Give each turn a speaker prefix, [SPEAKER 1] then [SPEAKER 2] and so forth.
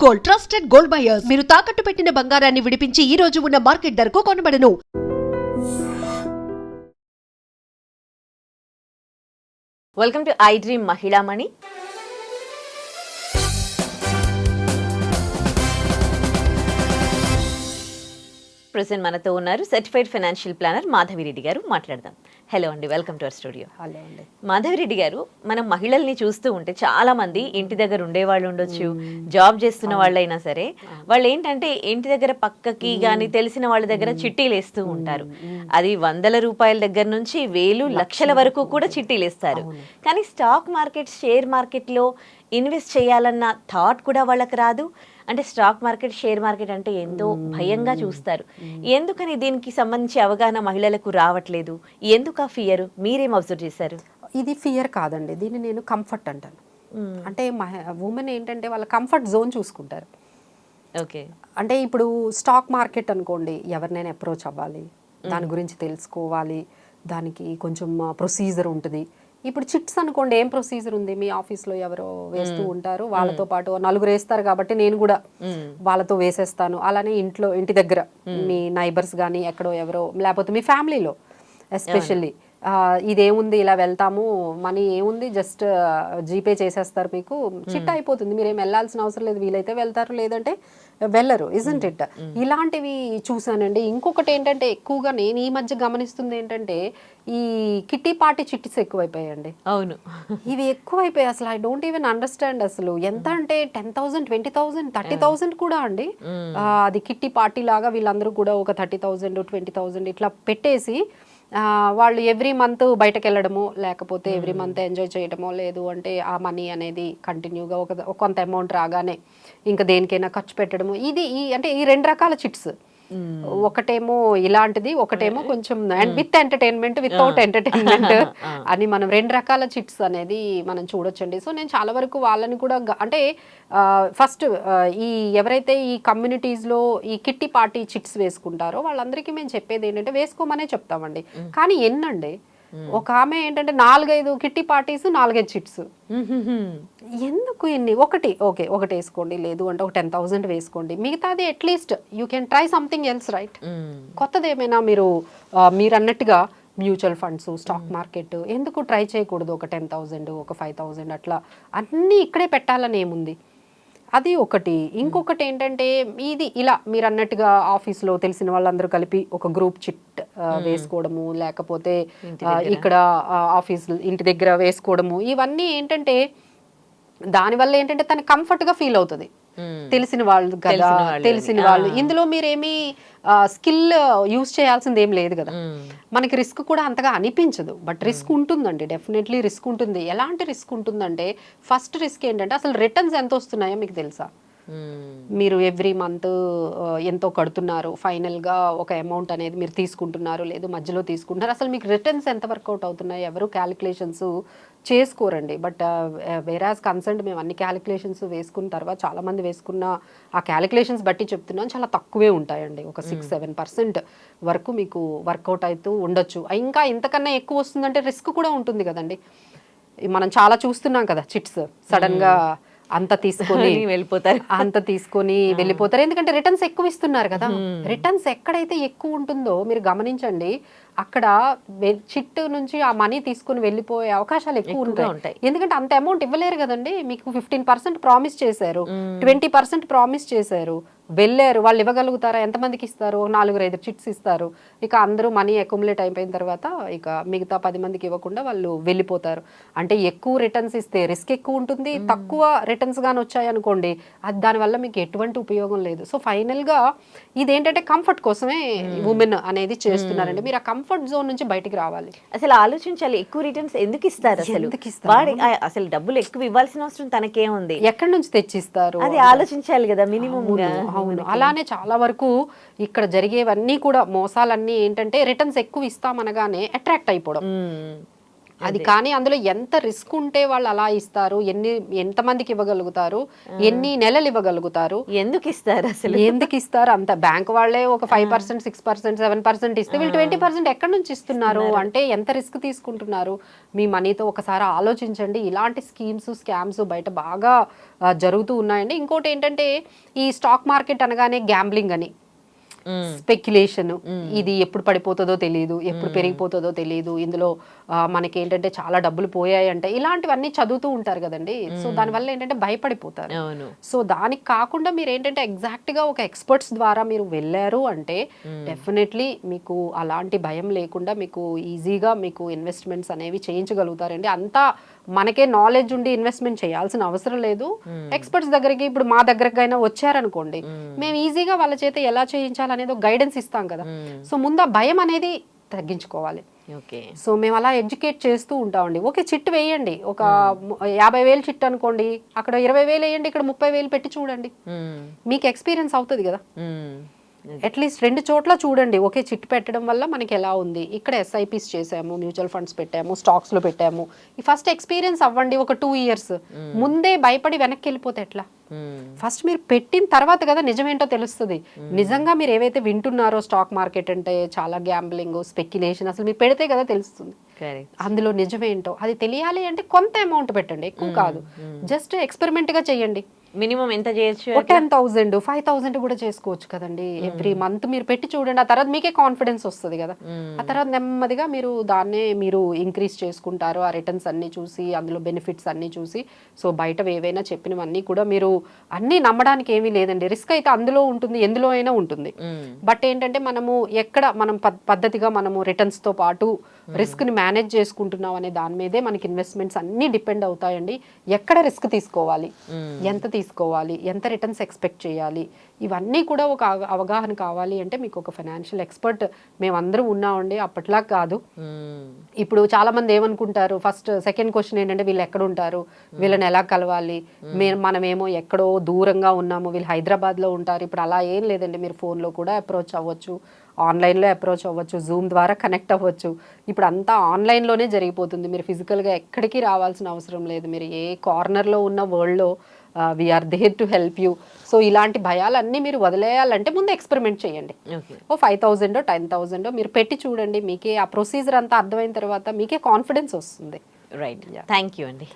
[SPEAKER 1] Gold, trusted gold buyers. మీరు తాకట్టు పెట్టిన బంగారాన్ని విడిపించి ఈ రోజు ఉన్న మార్కెట్ ధరకు కొనబడను.
[SPEAKER 2] Welcome to I dream Mahilamani. Present మనతో ఉన్నారు సర్టిఫైడ్ ఫైనాన్షియల్ ప్లానర్ మాధవిరెడ్డి గారు. మాట్లాడదాం. హలో అండి, welcome to our studio.
[SPEAKER 3] Hello అండి.
[SPEAKER 2] మాధవిరెడ్డి గారు, మనం మహిళల్ని చూస్తూ ఉంటే చాలా మంది ఇంటి దగ్గర ఉండేవాళ్ళు ఉండొచ్చు, జాబ్ చేస్తున్న వాళ్ళైనా సరే, వాళ్ళు ఏంటంటే ఇంటి దగ్గర పక్కకి కానీ తెలిసిన వాళ్ళ దగ్గర చిట్టీలు వేస్తూ ఉంటారు. అది వందల రూపాయల దగ్గర నుంచి వేలు లక్షల వరకు కూడా చిట్టీలు వేస్తారు. కానీ స్టాక్ మార్కెట్, షేర్ మార్కెట్లో ఇన్వెస్ట్ చేయాలన్న థాట్ కూడా వాళ్ళకి రాదు. అంటే స్టాక్ మార్కెట్, షేర్ మార్కెట్ అంటే ఎంతో భయంగా చూస్తారు. ఎందుకని దీనికి సంబంధించి అవగాహన మహిళలకు రావట్లేదు? ఎందుకు ఆ ఫియర్? మీరేం అబ్జర్వ్ చేశారు?
[SPEAKER 3] ఇది ఫియర్ కాదండి, దీన్ని నేను కంఫర్ట్ అంటాను. అంటే ఉమెన్ ఏంటంటే వాళ్ళ కంఫర్ట్ జోన్ చూసుకుంటారు.
[SPEAKER 2] ఓకే,
[SPEAKER 3] అంటే ఇప్పుడు స్టాక్ మార్కెట్ అనుకోండి, ఎవరినైనా అప్రోచ్ అవ్వాలి, దాని గురించి తెలుసుకోవాలి, దానికి కొంచెం ప్రొసీజర్ ఉంటుంది. ఇప్పుడు చిట్స్ అనుకోండి, ఏం ప్రొసీజర్ ఉంది? మీ ఆఫీస్లో ఎవరో వేస్తూ ఉంటారు, వాళ్ళతో పాటు నలుగురు వేస్తారు కాబట్టి నేను కూడా వాళ్ళతో వేసేస్తాను. అలానే ఇంటి దగ్గర మీ నైబర్స్ కానీ ఎక్కడో ఎవరో, లేకపోతే మీ ఫ్యామిలీలో ఎస్పెషల్లీ ఇదేముంది, ఇలా వెళ్తాము, మనీ ఏముంది, జస్ట్ జీపే చేసేస్తారు, మీకు చిట్ అయిపోతుంది, మీరేం వెళ్ళాల్సిన అవసరం లేదు, వీలైతే వెళ్తారు, లేదంటే వెళ్ళరు. Isn't it? ఇలాంటివి చూసానండి. ఇంకొకటి ఏంటంటే, ఎక్కువగా నేను ఈ మధ్య గమనిస్తుంది ఏంటంటే, ఈ కిట్టి పార్టీ చిట్టీస్ ఎక్కువైపోయాయండి.
[SPEAKER 2] అవును,
[SPEAKER 3] ఇవి ఎక్కువైపోయాయి. అసలు ఐ డోంట్ ఈవెన్ అండర్స్టాండ్. అసలు ఎంత అంటే 10,000, 20,000, 30,000 కూడా అండి. అది కిట్టి పార్టీ లాగా వీళ్ళందరూ కూడా ఒక 30,000, 20,000 ఇట్లా పెట్టేసి వాళ్ళు ఎవ్రీ మంత్ బయటకు వెళ్ళడము, లేకపోతే ఎవ్రీ మంత్ ఎంజాయ్ చేయడమో, లేదు అంటే ఆ మనీ అనేది కంటిన్యూగా కొంత అమౌంట్ రాగానే ఇంకా దేనికైనా ఖర్చు పెట్టడము. అంటే ఈ రెండు రకాల చిట్స్. ఒకటేమో ఇలాంటిది, ఒకటేమో కొంచెం and with entertainment, without entertainment అని మనం రెండు రకాల చిట్స్ అనేది మనం చూడొచ్చండి. సో నేను చాలా వరకు వాళ్ళని కూడా అంటే ఫస్ట్ ఎవరైతే ఈ కమ్యూనిటీస్లో ఈ కిట్టి పార్టీ చిట్స్ వేసుకుంటారో వాళ్ళందరికీ మేము చెప్పేది ఏంటంటే, వేసుకోమనే చెప్తామండి. కానీ ఎన్నండి, ఒక ఆమె ఏంటంటే 4-5 కిట్టి పార్టీస్, 4-5 చిట్స్. ఎందుకు ఇన్ని? ఒకటి వేసుకోండి, లేదు అంటే ఒక 10,000 వేసుకోండి, మిగతాది at least you can try something else, right? కొత్తది ఏమైనా మీరు అన్నట్టుగా మ్యూచువల్ ఫండ్స్, స్టాక్ మార్కెట్ ఎందుకు ట్రై చేయకూడదు? ఒక 10,000, ఒక 5,000 అట్లా అన్నీ ఇక్కడే పెట్టాలని ఏముంది? అది ఒకటి. ఇంకొకటి ఏంటంటే, ఇది ఇలా మీరు అన్నట్టుగా ఆఫీస్లో తెలిసిన వాళ్ళందరూ కలిపి ఒక గ్రూప్ చిట్ వేసుకోవడము, లేకపోతే ఇక్కడ ఆఫీస్ ఇంటి దగ్గర వేసుకోవడము, ఇవన్నీ ఏంటంటే దానివల్ల ఏంటంటే తను కంఫర్ట్గా ఫీల్ అవుతుంది. తెలిసిన వాళ్ళు కదా, తెలిసిన వాళ్ళు. ఇందులో మీరేమీ స్కిల్ యూజ్ చేయాల్సింది ఏం లేదు కదా, మనకి రిస్క్ కూడా అంతగా అనిపించదు. బట్ రిస్క్ ఉంటుందండి, డెఫినెట్లీ రిస్క్ ఉంటుంది. ఎలాంటి రిస్క్ ఉంటుందంటే, ఫస్ట్ రిస్క్ ఏంటంటే అసలు రిటర్న్స్ ఎంత వస్తున్నాయో మీకు తెలుసా? మీరు ఎవ్రీ మంత్ ఎంతో కడుతున్నారు, ఫైనల్గా ఒక అమౌంట్ అనేది మీరు తీసుకుంటున్నారు, లేదు మధ్యలో తీసుకుంటున్నారు, అసలు మీకు రిటర్న్స్ ఎంత వర్కౌట్ అవుతున్నాయి ఎవరు క్యాలిక్యులేషన్స్ చేసుకోరండి. బట్ వేరాజ్ కన్సర్న్ మేము అన్ని క్యాలిక్యులేషన్స్ వేసుకున్న తర్వాత, చాలామంది వేసుకున్న ఆ క్యాలిక్యులేషన్స్ బట్టి చెప్తున్నాం, చాలా తక్కువే ఉంటాయండి. ఒక 6-7% వరకు మీకు వర్కౌట్ అవుతూ ఉండొచ్చు. ఇంకా ఇంతకన్నా ఎక్కువ వస్తుందంటే రిస్క్ కూడా ఉంటుంది కదండి. మనం చాలా చూస్తున్నాం కదా చిట్స్, సడన్గా అంత తీసుకొని వెళ్ళిపోతారు. ఎందుకంటే రిటర్న్స్ ఎక్కువ ఇస్తున్నారు కదా. రిటర్న్స్ ఎక్కడైతే ఎక్కువ ఉంటుందో మీరు గమనించండి, అక్కడ చిట్ నుంచి ఆ మనీ తీసుకుని వెళ్ళిపోయే అవకాశాలు ఎక్కువ ఉంటాయి. ఎందుకంటే అంత అమౌంట్ ఇవ్వలేరు కదండి. మీకు 15% ప్రామిస్ చేశారు, 20% ప్రామిస్ చేశారు, వెళ్ళారు, వాళ్ళు ఇవ్వగలుగుతారా? ఎంతమందికి ఇస్తారు? 4-5 చిట్స్ ఇస్తారు. ఇక అందరూ మనీ అక్యుములేట్ అయిపోయిన తర్వాత ఇక మిగతా 10 మందికి ఇవ్వకుండా వాళ్ళు వెళ్ళిపోతారు. అంటే ఎక్కువ రిటర్న్స్ ఇస్తే రిస్క్ ఎక్కువ ఉంటుంది, తక్కువ రిటర్న్స్ గాని వచ్చాయనుకోండి, అది దానివల్ల మీకు ఎటువంటి ఉపయోగం లేదు. సో ఫైనల్గా ఇదేంటంటే కంఫర్ట్ కోసమే ఉమెన్ అనేది చేస్తున్నారండి. మీరు ఆ కంఫర్ట్ జోన్ నుంచి బయటికి రావాలి.
[SPEAKER 2] అసలు ఆలోచించాలి, ఎక్కువ రిటర్న్స్ ఎందుకు ఇస్తారు? అసలు డబ్బులు ఎక్కువ ఇవ్వాల్సిన అవసరం తనకేముంది?
[SPEAKER 3] ఎక్కడి నుంచి తెచ్చిస్తారు?
[SPEAKER 2] అది ఆలోచించాలి కదా మినిమం.
[SPEAKER 3] అవును, అలానే చాలా వరకు ఇక్కడ జరిగేవన్నీ కూడా మోసాలన్నీ ఏంటంటే రిటర్న్స్ ఎక్కువ ఇస్తామనగానే అట్రాక్ట్ అయిపోవడం. అది కానీ అందులో ఎంత రిస్క్ ఉంటే వాళ్ళు అలా ఇస్తారు, ఎంతమందికి ఇవ్వగలుగుతారు, ఎన్ని నెలలు ఇవ్వగలుగుతారు,
[SPEAKER 2] ఎందుకు ఇస్తారు అసలు?
[SPEAKER 3] ఎందుకు ఇస్తారు? అంత బ్యాంక్ వాళ్ళే ఒక 5%, 6%, 7% ఇస్తే వీళ్ళు 20% ఎక్కడి నుంచి ఇస్తున్నారు అంటే ఎంత రిస్క్ తీసుకుంటున్నారు? మీ మనీతో ఒకసారి ఆలోచించండి. ఇలాంటి స్కీమ్స్, స్కామ్స్ బయట బాగా జరుగుతూ ఉన్నాయండి. ఇంకోటి ఏంటంటే ఈ స్టాక్ మార్కెట్ అనగానే గ్యాంబ్లింగ్ అని, స్పెక్యులేషన్, ఇది ఎప్పుడు పడిపోతుందో తెలియదు, ఎప్పుడు పెరిగిపోతుందో తెలియదు, ఇందులో మనకి ఏంటంటే చాలా డబ్బులు పోయాయి అంటే ఇలాంటివన్నీ చదువుతూ ఉంటారు కదండి. సో దానివల్ల ఏంటంటే భయపడిపోతారు. సో దానికి కాకుండా మీరు ఏంటంటే ఎగ్జాక్ట్ గా ఒక ఎక్స్పర్ట్స్ ద్వారా మీరు వెళ్ళారు అంటే డెఫినెట్లీ మీకు అలాంటి భయం లేకుండా మీకు ఈజీగా మీకు ఇన్వెస్ట్మెంట్స్ అనేవి చేయించగలుగుతారండి. అంతా మనకే నాలెడ్జ్ ఉండి ఇన్వెస్ట్మెంట్ చేయాల్సిన అవసరం లేదు. ఎక్స్పర్ట్స్ దగ్గరికి ఇప్పుడు మా దగ్గరకైనా వచ్చారనుకోండి, మేము ఈజీగా వాళ్ళ చేత ఎలా చేయించాలనేది గైడెన్స్ ఇస్తాం కదా. సో ముందు ఆ భయం అనేది తగ్గించుకోవాలి. సో మేము అలా ఎడ్యుకేట్ చేస్తూ ఉంటామండి. ఓకే, చిట్టు వేయండి, ఒక 50,000 చిట్టు అనుకోండి, అక్కడ 20,000 వేయండి, ఇక్కడ 30,000 పెట్టి చూడండి, మీకు ఎక్స్పీరియన్స్ అవుతుంది కదా. అట్లీస్ట్ 2 చోట్ల చూడండి. ఓకే, చిట్టు పెట్టడం వల్ల మనకి ఎలా ఉంది, ఇక్కడ ఎస్ఐపిస్ చేసాము, మ్యూచువల్ ఫండ్స్ పెట్టాము, స్టాక్స్ లో పెట్టాము, ఈ ఫస్ట్ ఎక్స్పీరియన్స్ అవ్వండి ఒక 2 years. ముందే భయపడి వెనక్కి వెళ్ళిపోతే ఎట్లా? ఫస్ట్ మీరు పెట్టిన తర్వాత కదా నిజమేంటో తెలుస్తుంది. నిజంగా మీరు ఏవైతే వింటున్నారో స్టాక్ మార్కెట్ అంటే చాలా గ్యాంబ్లింగ్, స్పెక్యులేషన్, అసలు మీరు పెడితే కదా తెలుస్తుంది అందులో నిజమేంటో. అది తెలియాలి అంటే కొంత అమౌంట్ పెట్టండి, ఎక్కువ కాదు, జస్ట్ ఎక్స్పెరిమెంట్ గా చెయ్యండి.
[SPEAKER 2] మినిమం ఎంత చేయొచ్చు?
[SPEAKER 3] 10,000, 5,000 కూడా చేసుకోవచ్చు కదండి. ఎవ్రీ మంత్ మీరు పెట్టి చూడండి, ఆ తర్వాత మీకే కాన్ఫిడెన్స్ వస్తుంది కదా. ఆ తర్వాత నెమ్మదిగా మీరు దాన్నే మీరు ఇంక్రీజ్ చేసుకుంటారు, ఆ రిటర్న్స్ అన్ని చూసి, అందులో బెనిఫిట్స్ అన్ని చూసి. సో బయట ఏవైనా చెప్పినవన్నీ కూడా మీరు అన్నీ నమ్మడానికి ఏమీ లేదండి. రిస్క్ అయితే అందులో ఉంటుంది, ఎందులో అయినా ఉంటుంది. బట్ ఏంటంటే మనము ఎక్కడ మనం పద్ధతిగా మనము రిటర్న్స్ తో పాటు రిస్క్ ని మేనేజ్ చేసుకుంటున్నాం అనే దాని మీదే మనకి ఇన్వెస్ట్మెంట్స్ అన్ని డిపెండ్ అవుతాయండి. ఎక్కడ రిస్క్ తీసుకోవాలి, ఎంత తీసుకోవాలి, ఎంత రిటర్న్స్ ఎక్స్పెక్ట్ చేయాలి, ఇవన్నీ కూడా ఒక అవగాహన కావాలి అంటే మీకు ఒక ఫైనాన్షియల్ ఎక్స్పర్ట్ మేమందరం ఉన్నామండి. అప్పట్లా కాదు. ఇప్పుడు చాలా మంది ఏమనుకుంటారు, ఫస్ట్ సెకండ్ క్వశ్చన్ ఏంటంటే వీళ్ళు ఎక్కడ ఉంటారు, వీళ్ళని ఎలా కలవాలి, మనమేమో ఎక్కడో దూరంగా ఉన్నాము, వీళ్ళు హైదరాబాద్లో ఉంటారు. ఇప్పుడు అలా ఏం లేదండి, మీరు ఫోన్లో కూడా అప్రోచ్ అవ్వచ్చు, ఆన్లైన్లో అప్రోచ్ అవ్వచ్చు, జూమ్ ద్వారా కనెక్ట్ అవ్వచ్చు. ఇప్పుడు అంతా ఆన్లైన్లోనే జరిగిపోతుంది. మీరు ఫిజికల్గా ఎక్కడికి రావాల్సిన అవసరం లేదు. మీరు ఏ కార్నర్లో ఉన్న వరల్డ్లో we are there to help you. So ఇలాంటి భయాలన్నీ మీరు వదిలేయాలంటే ముందు ఎక్స్పెరిమెంట్ చేయండి. ఓ 5,000, 10,000 మీరు పెట్టి చూడండి. మీకే ఆ ప్రొసీజర్ అంతా అర్థమైన తర్వాత మీకే కాన్ఫిడెన్స్ వస్తుంది.
[SPEAKER 2] రైట్, థ్యాంక్ యూ అండి.